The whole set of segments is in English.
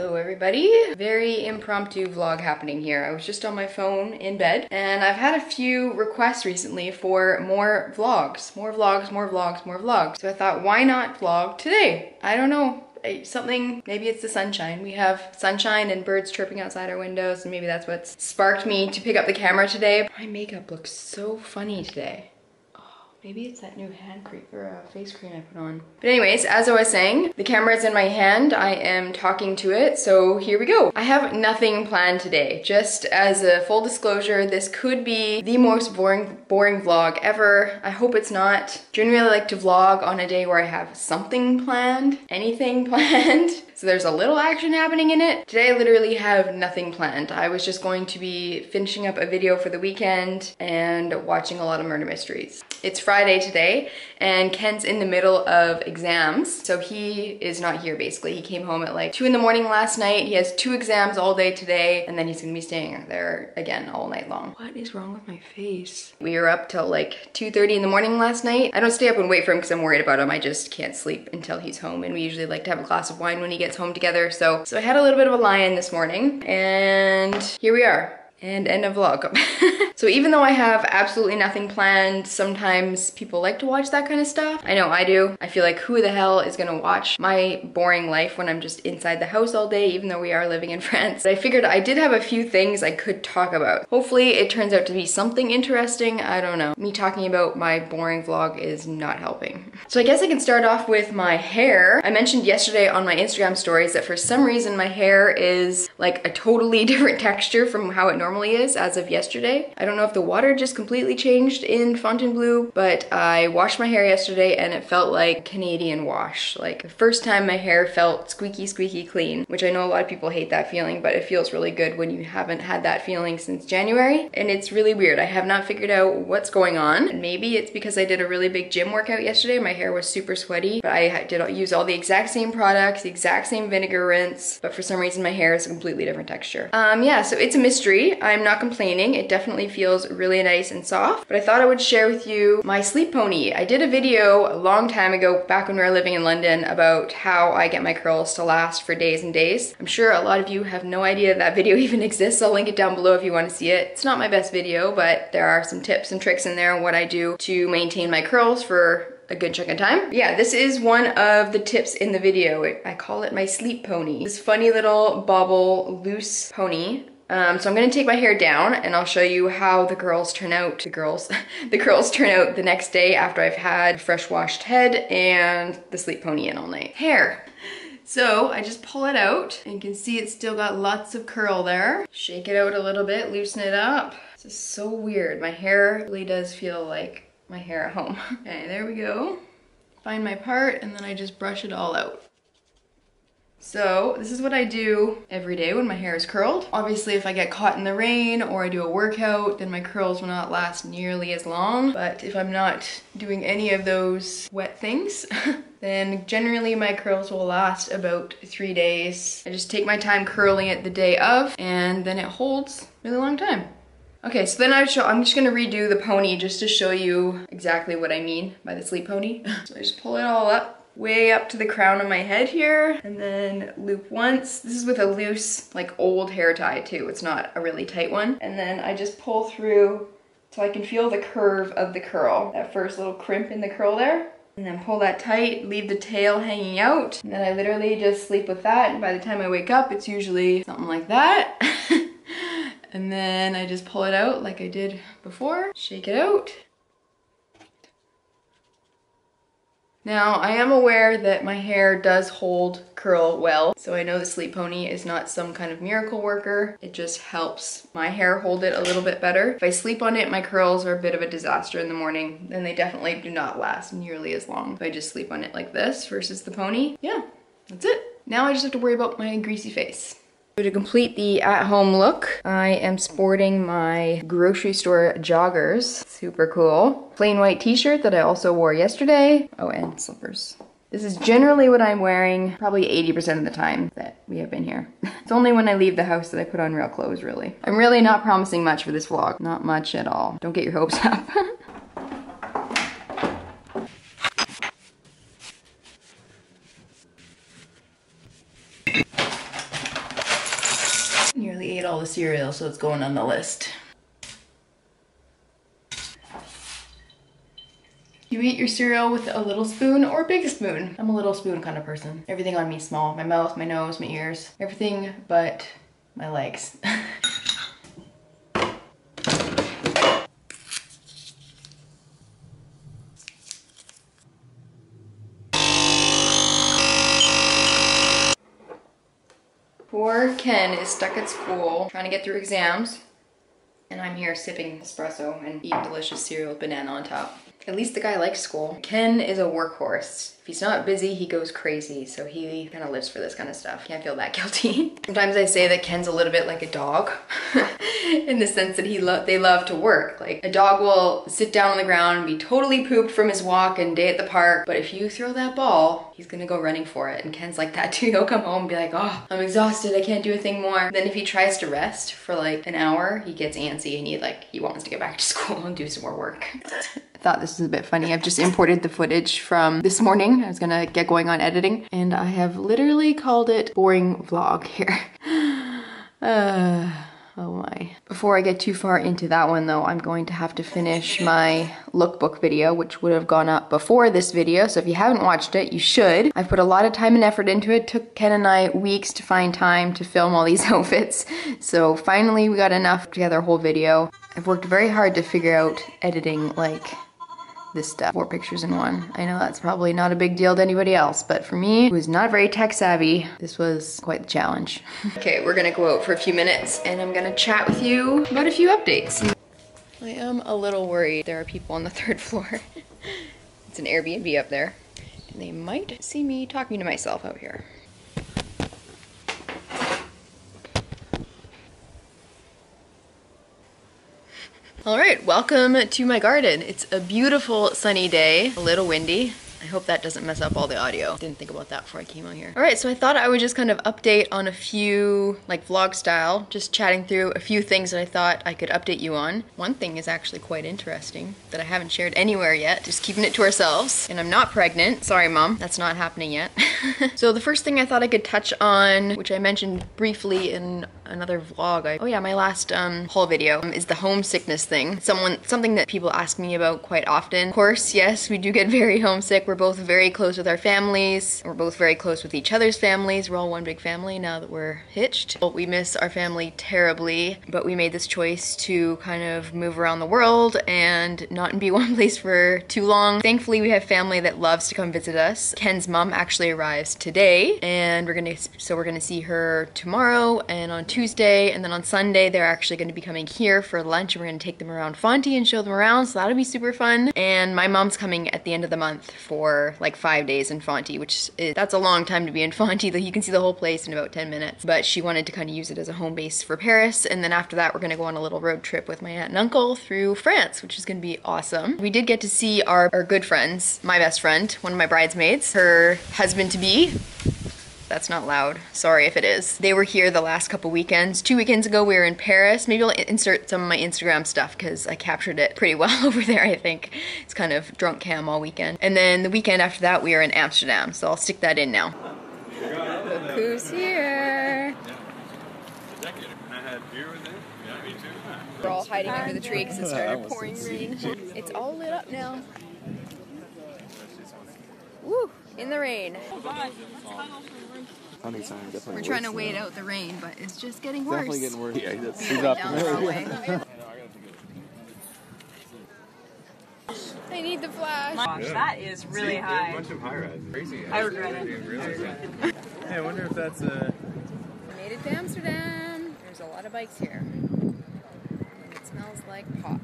Hello everybody. Very impromptu vlog happening here. I was just on my phone in bed and I've had a few requests recently for more vlogs. So I thought, why not vlog today? I don't know. Something, maybe it's the sunshine. We have sunshine and birds chirping outside our windows, and maybe that's what's sparked me to pick up the camera today. My makeup looks so funny today. Maybe it's that new hand cream or face cream I put on. But anyways, as I was saying, the camera is in my hand. I am talking to it, so here we go. I have nothing planned today. Just as a full disclosure, this could be the most boring vlog ever. I hope it's not. Generally like to vlog on a day where I have something planned, anything planned. So there's a little action happening in it. Today I literally have nothing planned. I was just going to be finishing up a video for the weekend and watching a lot of murder mysteries. It's Friday today and Ken's in the middle of exams. So he is not here basically. He came home at like 2 in the morning last night. He has 2 exams all day today and then he's gonna be staying there again all night long. What is wrong with my face? We were up till like 2:30 in the morning last night. I don't stay up and wait for him because I'm worried about him. I just can't sleep until he's home, and we usually like to have a glass of wine when he gets home together. So I had a little bit of a lie-in this morning and here we are. And end of vlog. So even though I have absolutely nothing planned, sometimes people like to watch that kind of stuff. I know I do. I feel like who the hell is gonna watch my boring life when I'm just inside the house all day, even though we are living in France. But I figured I did have a few things I could talk about. Hopefully it turns out to be something interesting. I don't know. Me talking about my boring vlog is not helping. So I guess I can start off with my hair. I mentioned yesterday on my Instagram stories that for some reason my hair is like a totally different texture from how it normally is as of yesterday. I don't know if the water just completely changed in Fontainebleau, but I washed my hair yesterday and it felt like Canadian wash. Like the first time my hair felt squeaky clean, which I know a lot of people hate that feeling, but it feels really good when you haven't had that feeling since January. And it's really weird. I have not figured out what's going on. And maybe it's because I did a really big gym workout yesterday. My hair was super sweaty, but I did use all the exact same products, the exact same vinegar rinse, but for some reason my hair is a completely different texture. Yeah, so it's a mystery. I'm not complaining. It definitely feels really nice and soft, but I thought I would share with you my sleep pony. I did a video a long time ago, back when we were living in London, about how I get my curls to last for days and days. I'm sure a lot of you have no idea that video even exists. I'll link it down below if you want to see it. It's not my best video, but there are some tips and tricks in there on what I do to maintain my curls for a good chunk of time. Yeah, this is one of the tips in the video. I call it my sleep pony. This funny little bobble loose pony. So I'm gonna take my hair down and I'll show you how the curls turn out, the curls turn out the next day after I've had a fresh washed head and the sleep pony in all night. Hair. So I just pull it out and you can see it's still got lots of curl there. Shake it out a little bit, loosen it up. This is so weird. My hair really does feel like my hair at home. Okay, there we go. Find my part and then I just brush it all out. So this is what I do every day when my hair is curled. Obviously if I get caught in the rain or I do a workout, then my curls will not last nearly as long. But if I'm not doing any of those wet things, then generally my curls will last about 3 days. I just take my time curling it the day of and then it holds a really long time. Okay, so then I'm just gonna redo the pony just to show you exactly what I mean by the sleep pony. So I just pull it all up. Way up to the crown of my head here, and then loop once. This is with a loose, like old hair tie too. It's not a really tight one. And then I just pull through so I can feel the curve of the curl. That first little crimp in the curl there. And then pull that tight, leave the tail hanging out. And then I literally just sleep with that. And by the time I wake up, it's usually something like that. And then I just pull it out like I did before. Shake it out. Now, I am aware that my hair does hold curl well, so I know the sleep pony is not some kind of miracle worker. It just helps my hair hold it a little bit better. If I sleep on it, my curls are a bit of a disaster in the morning, then they definitely do not last nearly as long if I just sleep on it like this versus the pony. Yeah, that's it. Now I just have to worry about my greasy face. So to complete the at-home look, I am sporting my grocery store joggers. Super cool. Plain white t-shirt that I also wore yesterday. Oh, and slippers. This is generally what I'm wearing probably 80% of the time that we have been here. It's only when I leave the house that I put on real clothes, really. I'm really not promising much for this vlog. Not much at all. Don't get your hopes up. nearly ate all the cereal, so it's going on the list. You eat your cereal with a little spoon or a big spoon. I'm a little spoon kind of person. Everything on me is small. My mouth, my nose, my ears, everything but my legs. Poor Ken is stuck at school trying to get through exams, and I'm here sipping espresso and eating delicious cereal with banana on top. At least the guy likes school. Ken is a workhorse. If he's not busy, he goes crazy, so he kind of lives for this kind of stuff. Can't feel that guilty. Sometimes I say that Ken's a little bit like a dog in the sense that they love to work. Like a dog will sit down on the ground and be totally pooped from his walk and day at the park, but if you throw that ball, he's gonna go running for it. And Ken's like that too. He'll come home and be like, oh, I'm exhausted, I can't do a thing more. Then if he tries to rest for like an hour, he gets antsy and he wants to get back to school and do some more work. I thought this was a bit funny. I've just imported the footage from this morning. I was gonna get going on editing, and I have literally called it boring vlog here. Oh my. Before I get too far into that one though, I'm going to have to finish my lookbook video, which would have gone up before this video. So if you haven't watched it, you should. I've put a lot of time and effort into it. It took Ken and I weeks to find time to film all these outfits. So finally we got enough together a whole video. I've worked very hard to figure out editing like this stuff. 4 pictures in one. I know that's probably not a big deal to anybody else, but for me, who's not very tech savvy, this was quite the challenge. Okay, we're gonna go out for a few minutes and I'm gonna chat with you about a few updates. I am a little worried. There are people on the 3rd floor. It's an Airbnb up there, and they might see me talking to myself out here. All right, welcome to my garden. It's a beautiful sunny day, a little windy. I hope that doesn't mess up all the audio. Didn't think about that before I came out here. All right, so I thought I would just kind of update on a few, like vlog style, just chatting through a few things that I thought I could update you on. One thing is actually quite interesting that I haven't shared anywhere yet, just keeping it to ourselves. And I'm not pregnant. Sorry, Mom, that's not happening yet. So the first thing I thought I could touch on, which I mentioned briefly in another vlog, oh yeah, my last haul video, is the homesickness thing. Something that people ask me about quite often. Of course, yes, we do get very homesick. We're both very close with our families. We're both very close with each other's families. We're all one big family now that we're hitched. We miss our family terribly, but we made this choice to kind of move around the world and not be one place for too long. Thankfully, we have family that loves to come visit us. Ken's mom actually arrives today, and we're gonna see her tomorrow and on Tuesday, and then on Sunday they're actually going to be coming here for lunch, and we're going to take them around Fonte and show them around, so that'll be super fun. And my mom's coming at the end of the month for like 5 days in Fonte, that's a long time to be in Fonte. You can see the whole place in about 10 minutes, but she wanted to kind of use it as a home base for Paris, and then after that we're going to go on a little road trip with my aunt and uncle through France, which is going to be awesome. We did get to see our good friends, my best friend, one of my bridesmaids, her husband-to-be. That's not loud. Sorry if it is. They were here the last couple weekends. 2 weekends ago we were in Paris. Maybe I'll insert some of my Instagram stuff because I captured it pretty well over there, I think. It's kind of drunk cam all weekend. And then the weekend after that we were in Amsterdam, so I'll stick that in now. Look who's here. We're all hiding under the tree because it started pouring rain. It's all lit up now. Woo! In the rain. We're trying to wait out the rain, but it's just getting worse. Definitely getting worse. Yeah, that's down the runway. I need the flash. Gosh, that is really high. A bunch of high-rise. Crazy. I regret it. Hey, I wonder if that's a... We made it to Amsterdam. There's a lot of bikes here. And it smells like pot.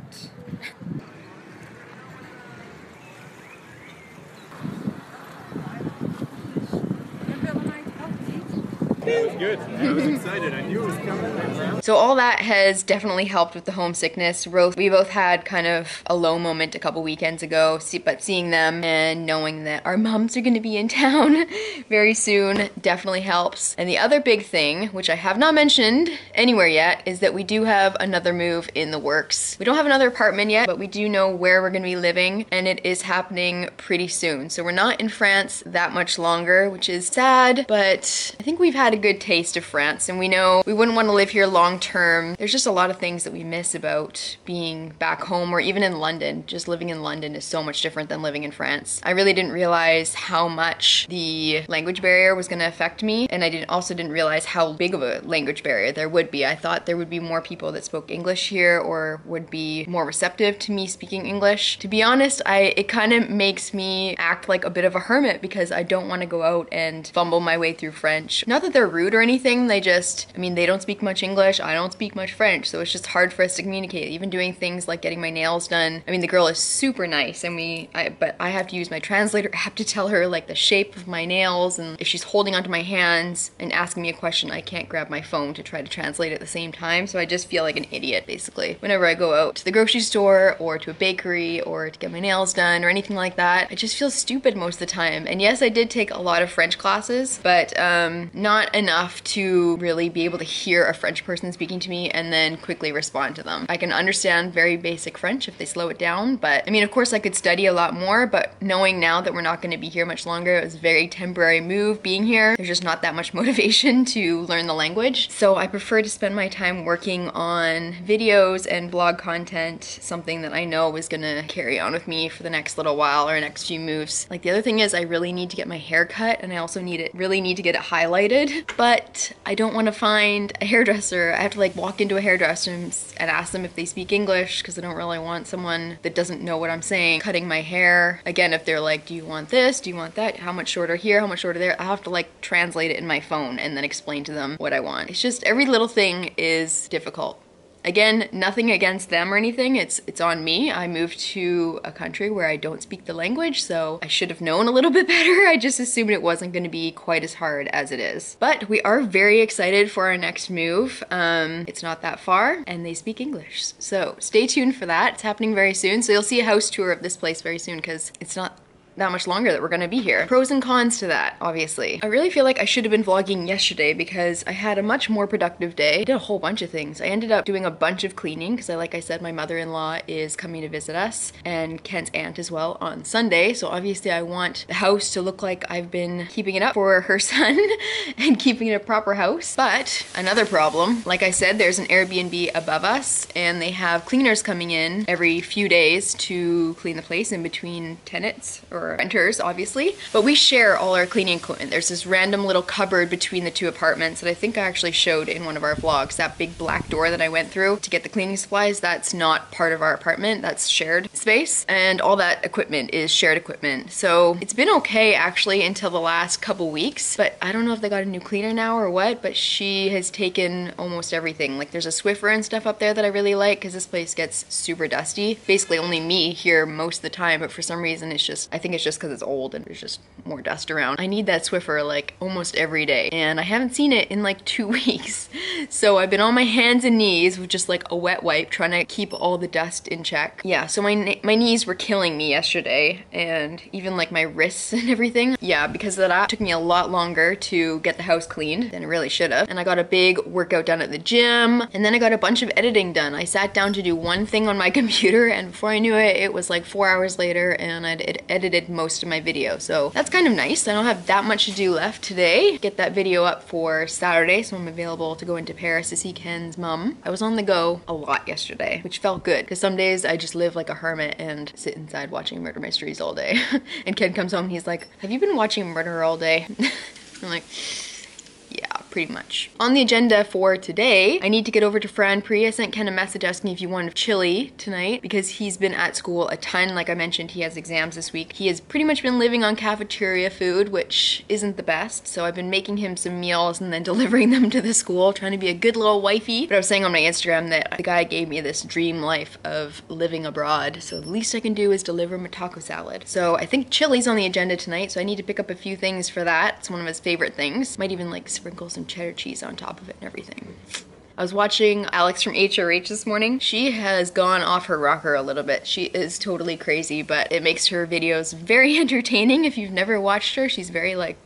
It was good. I was excited. I knew it was coming. So all that has definitely helped with the homesickness. We both had kind of a low moment a couple weekends ago, but seeing them and knowing that our moms are going to be in town very soon definitely helps. And the other big thing, which I have not mentioned anywhere yet, is that we do have another move in the works. We don't have another apartment yet, but we do know where we're going to be living, and it is happening pretty soon. So we're not in France that much longer, which is sad, but I think we've had a good taste of France, and we know we wouldn't want to live here long term. There's just a lot of things that we miss about being back home or even in London. Just living in London is so much different than living in France. I really didn't realize how much the language barrier was going to affect me, and I also didn't realize how big of a language barrier there would be. I thought there would be more people that spoke English here or would be more receptive to me speaking English. To be honest, it kind of makes me act like a bit of a hermit because I don't want to go out and fumble my way through French. Not that they're rude or anything, they don't speak much English, I don't speak much French, so it's just hard for us to communicate. Even doing things like getting my nails done. I mean, the girl is super nice, and but I have to use my translator app to tell her like the shape of my nails, and if she's holding onto my hands and asking me a question, I can't grab my phone to try to translate at the same time, so I just feel like an idiot basically whenever I go out to the grocery store or to a bakery or to get my nails done or anything like that. I just feel stupid most of the time. And yes, I did take a lot of French classes, but not enough to really be able to hear a French person speaking to me and then quickly respond to them. I can understand very basic French if they slow it down, but I mean, of course I could study a lot more, but knowing now that we're not going to be here much longer, it was a very temporary move being here. There's just not that much motivation to learn the language. So I prefer to spend my time working on videos and blog content, something that I know is gonna carry on with me for the next little while or next few moves. Like, the other thing is I really need to get my hair cut, and I also really need to get it highlighted, but I don't want to find a hairdresser. I have to like walk into a hairdresser and ask them if they speak English, because I don't really want someone that doesn't know what I'm saying cutting my hair. Again, if they're like, do you want this, do you want that, how much shorter here, how much shorter there, I have to like translate it in my phone and then explain to them what I want. It's just every little thing is difficult. Again, nothing against them or anything, it's on me. I moved to a country where I don't speak the language, so I should have known a little bit better. I just assumed it wasn't going to be quite as hard as it is. But we are very excited for our next move. It's not that far, and they speak English. So stay tuned for that. It's happening very soon, so you'll see a house tour of this place very soon, because it's not that much longer that we're gonna be here. Pros and cons to that, obviously. I really feel like I should have been vlogging yesterday because I had a much more productive day. I did a whole bunch of things. I ended up doing a bunch of cleaning because like I said, my mother-in-law is coming to visit us and Ken's aunt as well on Sunday. So obviously I want the house to look like I've been keeping it up for her son and keeping it a proper house. But another problem, like I said, there's an Airbnb above us and they have cleaners coming in every few days to clean the place in between tenants or renters, obviously. But we share all our cleaning equipment. There's this random little cupboard between the two apartments that I think I actually showed in one of our vlogs. That big black door that I went through to get the cleaning supplies, that's not part of our apartment, that's shared space. And all that equipment is shared equipment. So it's been okay actually until the last couple weeks, but I don't know if they got a new cleaner now or what, but she has taken almost everything. Like there's a Swiffer and stuff up there that I really like because this place gets super dusty. Basically only me here most of the time, but for some reason it's just, I think it's just because it's old and there's just more dust around. I need that Swiffer like almost every day and I haven't seen it in like 2 weeks. So I've been on my hands and knees with just like a wet wipe trying to keep all the dust in check. Yeah, so my knees were killing me yesterday and even like my wrists and everything. Yeah, because of that it took me a lot longer to get the house cleaned than it really should have. And I got a big workout done at the gym and then I got a bunch of editing done. I sat down to do one thing on my computer and before I knew it, it was like 4 hours later and I'd edited most of my video. So that's kind of nice. I don't have that much to do left today. Get that video up for Saturday so I'm available to go into Paris to see Ken's mom. I was on the go a lot yesterday, which felt good because some days I just live like a hermit and sit inside watching murder mysteries all day. And Ken comes home, he's like, have you been watching murder all day? I'm like, yeah, pretty much. On the agenda for today, I need to get over to Fran Pri. I sent Ken a message asking if you wanted chili tonight because he's been at school a ton. Like I mentioned, he has exams this week. He has pretty much been living on cafeteria food, which isn't the best. So I've been making him some meals and then delivering them to the school, trying to be a good little wifey. But I was saying on my Instagram that the guy gave me this dream life of living abroad. So the least I can do is deliver him a taco salad. So I think chili's on the agenda tonight. So I need to pick up a few things for that. It's one of his favorite things. Might even like sprinkle some cheddar cheese on top of it and everything. I was watching Alex from HRH this morning. She has gone off her rocker a little bit. She is totally crazy, but it makes her videos very entertaining. If you've never watched her, she's very like,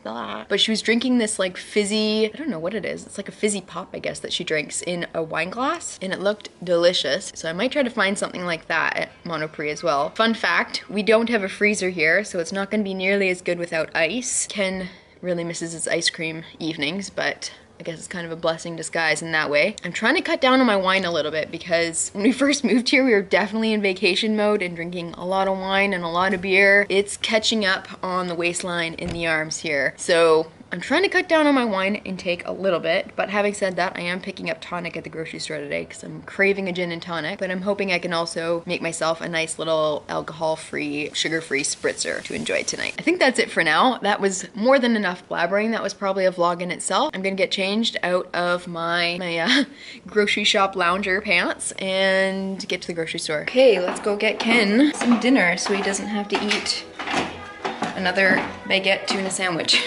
blah. But she was drinking this like fizzy, I don't know what it is. It's like a fizzy pop, I guess, that she drinks in a wine glass and it looked delicious. So I might try to find something like that at Monoprix as well. Fun fact, we don't have a freezer here, so it's not gonna be nearly as good without ice. Ken really misses its ice cream evenings, but I guess it's kind of a blessing in disguise in that way. I'm trying to cut down on my wine a little bit because when we first moved here, we were definitely in vacation mode and drinking a lot of wine and a lot of beer. It's catching up on the waistline in the arms here. So I'm trying to cut down on my wine intake a little bit, but having said that, I am picking up tonic at the grocery store today because I'm craving a gin and tonic, but I'm hoping I can also make myself a nice little alcohol-free, sugar-free spritzer to enjoy tonight. I think that's it for now. That was more than enough blabbering. That was probably a vlog in itself. I'm gonna get changed out of my grocery shop lounger pants and get to the grocery store. Okay, let's go get Ken some dinner so he doesn't have to eat another baguette tuna sandwich.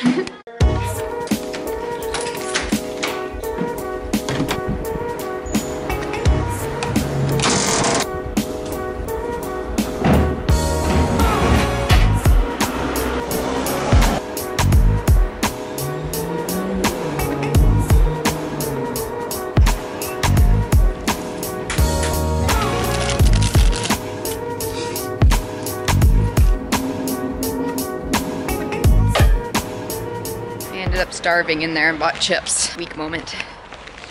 Starving in there and bought chips. Weak moment.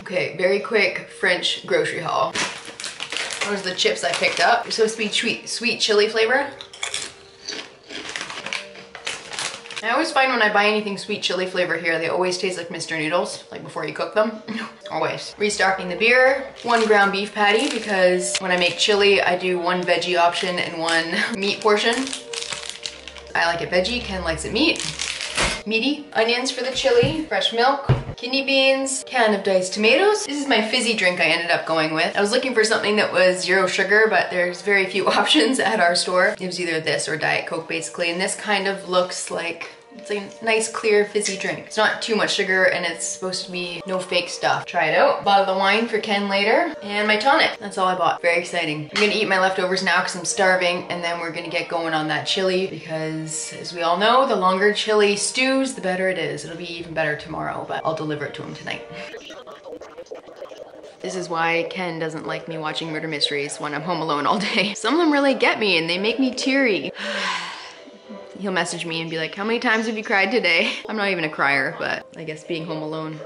Okay, very quick French grocery haul. Those are the chips I picked up. They're supposed to be sweet chili flavor. I always find when I buy anything sweet chili flavor here, they always taste like Mr. Noodles, like before you cook them. Always. Restocking the beer, 1 ground beef patty because when I make chili, I do 1 veggie option and 1 meat portion. I like it veggie, Ken likes it meaty. Onions for the chili, fresh milk, kidney beans, can of diced tomatoes. This is my fizzy drink I ended up going with. I was looking for something that was 0 sugar, but there's very few options at our store. It was either this or Diet Coke basically, and this kind of looks like it's like a nice clear fizzy drink. It's not too much sugar and it's supposed to be no fake stuff. Try it out. Bottle of wine for Ken later and my tonic. That's all I bought. Very exciting. I'm gonna eat my leftovers now because I'm starving and then we're gonna get going on that chili because as we all know, the longer chili stews, the better it is. It'll be even better tomorrow, but I'll deliver it to him tonight. This is why Ken doesn't like me watching murder mysteries when I'm home alone all day. Some of them really get me and they make me teary. He'll message me and be like, how many times have you cried today? I'm not even a crier, but I guess being home alone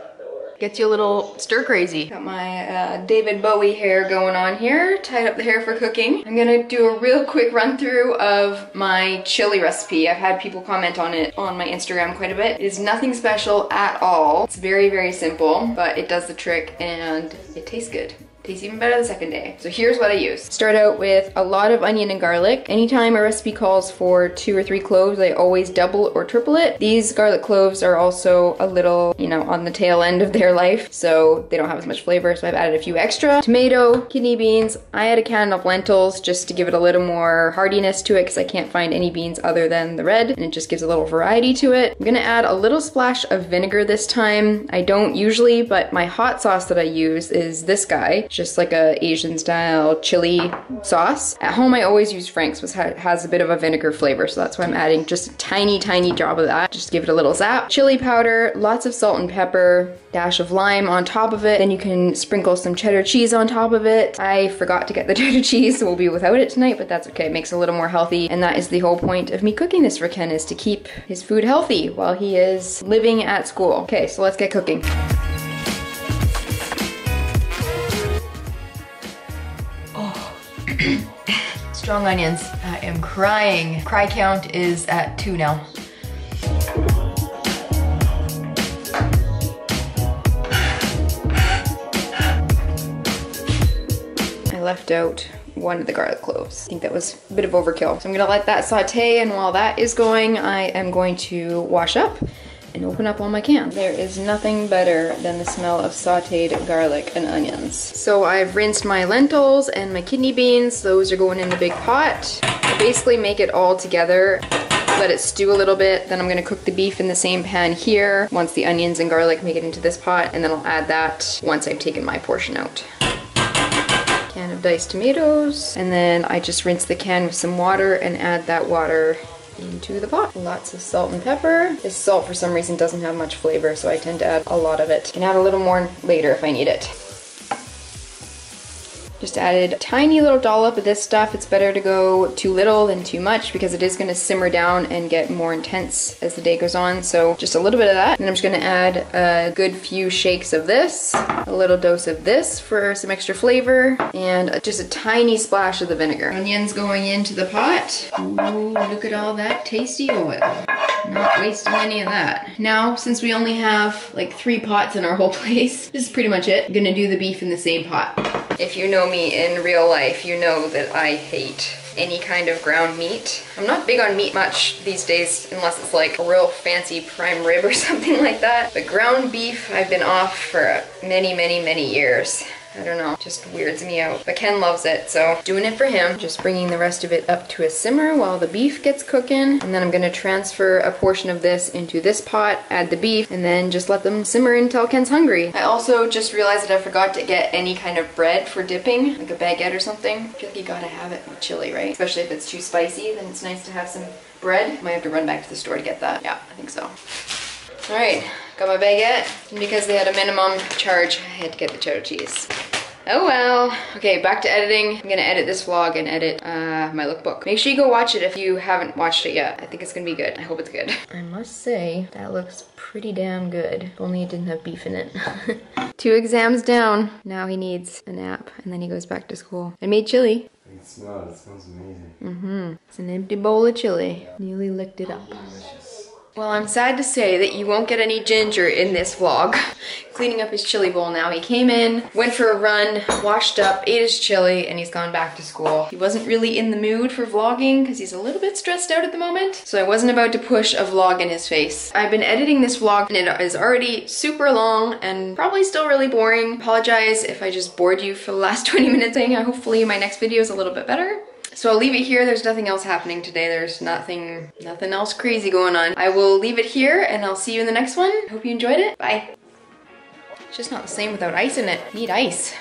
gets you a little stir crazy. Got my David Bowie hair going on here, tied up the hair for cooking. I'm gonna do a real quick run through of my chili recipe. I've had people comment on it on my Instagram quite a bit. It is nothing special at all. It's very, very simple, but it does the trick and it tastes good. Tastes even better the second day. So here's what I use. Start out with a lot of onion and garlic. Anytime a recipe calls for 2 or 3 cloves, I always double or triple it. These garlic cloves are also a little, you know, on the tail end of their life, so they don't have as much flavor, so I've added a few extra. Tomato, kidney beans. I add a can of lentils just to give it a little more hardiness to it because I can't find any beans other than the red, and it just gives a little variety to it. I'm gonna add a little splash of vinegar this time. I don't usually, but my hot sauce that I use is this guy. Just like a Asian style chili sauce. At home I always use Frank's, which has a bit of a vinegar flavor, so that's why I'm adding just a tiny drop of that, just to give it a little zap. Chili powder, lots of salt and pepper, dash of lime on top of it, then you can sprinkle some cheddar cheese on top of it. I forgot to get the cheddar cheese, so we'll be without it tonight, but that's okay, it makes it a little more healthy, and that is the whole point of me cooking this for Ken, is to keep his food healthy while he is living at school. Okay, so let's get cooking. Strong onions. I am crying. Cry count is at 2 now. I left out 1 of the garlic cloves. I think that was a bit of overkill. So I'm gonna let that saute, and while that is going, I am going to wash up and open up all my cans. There is nothing better than the smell of sauteed garlic and onions. So I've rinsed my lentils and my kidney beans. Those are going in the big pot. I basically make it all together, let it stew a little bit. Then I'm gonna cook the beef in the same pan here once the onions and garlic make it into this pot, and then I'll add that once I've taken my portion out. Can of diced tomatoes, and then I just rinse the can with some water and add that water into the pot. Lots of salt and pepper. This salt for some reason doesn't have much flavor, so I tend to add a lot of it. Can add a little more later if I need it. Just added a tiny little dollop of this stuff. It's better to go too little than too much because it is gonna simmer down and get more intense as the day goes on. So just a little bit of that. And I'm just gonna add a good few shakes of this, a little dose of this for some extra flavor, and just a tiny splash of the vinegar. Onions going into the pot. Ooh, look at all that tasty oil. Not wasting any of that. Now, since we only have like 3 pots in our whole place, this is pretty much it. I'm gonna do the beef in the same pot. If you know me in real life, you know that I hate any kind of ground meat. I'm not big on meat much these days unless it's like a real fancy prime rib or something like that. But ground beef, I've been off for many years. I don't know, just weirds me out. But Ken loves it, so doing it for him. Just bringing the rest of it up to a simmer while the beef gets cooking. And then I'm gonna transfer a portion of this into this pot, add the beef, and then just let them simmer until Ken's hungry. I also just realized that I forgot to get any kind of bread for dipping, like a baguette or something. I feel like you gotta have it with chili, right? Especially if it's too spicy, then it's nice to have some bread. Might have to run back to the store to get that. Yeah, I think so. All right, got my baguette. And because they had a minimum charge, I had to get the cheddar cheese. Oh well. Okay, back to editing. I'm gonna edit this vlog and edit my lookbook. Make sure you go watch it if you haven't watched it yet. I think it's gonna be good. I hope it's good. I must say, that looks pretty damn good. If only it didn't have beef in it. 2 exams down. Now he needs a nap and then he goes back to school. I made chili. I can smell it. It smells amazing. Mm-hmm. It's an empty bowl of chili. Nearly licked it up. Delicious. Well, I'm sad to say that you won't get any Ginger in this vlog. Cleaning up his chili bowl now. He came in, went for a run, washed up, ate his chili, and he's gone back to school. He wasn't really in the mood for vlogging because he's a little bit stressed out at the moment. So I wasn't about to push a vlog in his face. I've been editing this vlog and it is already super long and probably still really boring. Apologize if I just bored you for the last 20 minutes. Hopefully my next video is a little bit better. So I'll leave it here. There's nothing else happening today. There's nothing else crazy going on. I will leave it here and I'll see you in the next one. Hope you enjoyed it. Bye. It's just not the same without ice in it. Need ice.